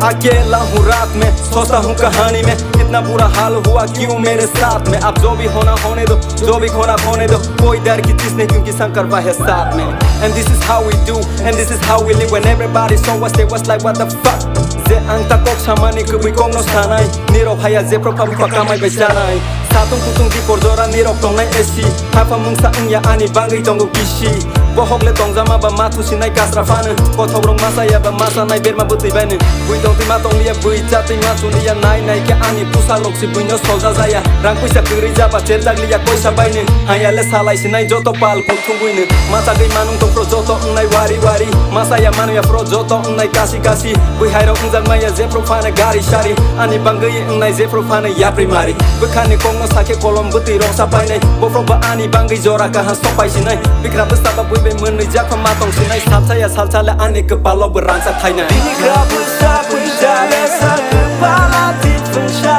अकेला हूँ रात में, सोचता हूँ कहानी में इतना बुरा हाल हुआ क्यों मेरे साथ में। अब जो भी होना होने दो, जो भी खोना खोने दो, कोई डर की चीज नहीं क्योंकि शंकर है साथ में। And this is how we do, and this is how we live. When everybody saw us, they was like what the fuck. Ze ang takok shamani kubi kong no sanay, nirok haya ze propam pakamay bejanay. Satong kutung di kordora nirok tong nai esi, hapa mungsa ya ani bangai tongo kishi. Bohok le tong zama ba matu sinai kasrafane, kotobrong masa ya ba masa nai berma buti bene. Bui tong ti matong lia bui jati masu lia nai nai ke ani pusa lok si bui no solda zaya. Rang puisa kiri jaba cerdak lia koi sabaine, haya le salai sinai joto pal kutung buine. Masa gay manung tong pro joto nai wari wari, masa ya manu ya pro joto nai kasi kasi. Bui hairo unjang maya ze profane gari shari, ani bangai nai ze profane ya primari. Bukhane kong no sake kolom buti rong sabai nai, bofro ba ani bangai jora kahan sopai sinai. Bikhra besar ba bui be menui jak pematong sinai, salsa le ani kepala berangsa thaina. Bikhra besar bui jale sa kepala tifungsha,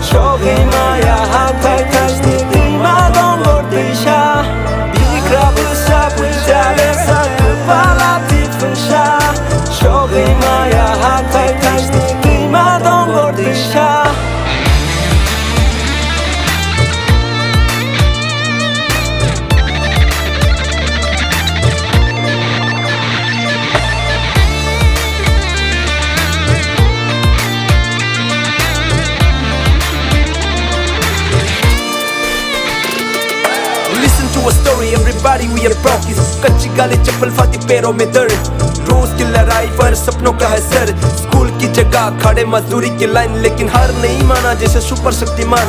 shogi maya hatai kasti terima dongor tisha. Bikhra besar bui jale sa kepala tifungsha, shogi maya hatai kasti terima dongor tisha. A story, everybody we are broke. कच्ची गाली चप्पल फाती पैरों में दर्द, रोज की लड़ाई पर सपनों का है सर। स्कूल की जगह खड़े मजदूरी की लाइन, लेकिन हार नहीं माना जैसे super Shaktimaan.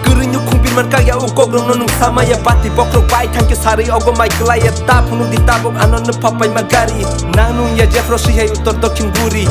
Guru kumbir man kaya ukogrong nung sama ya pati bokrok bai thank you sari ogo mai klaya tap hunu di tabok anon papai magari nanu ya jefro si hay utor dokin guri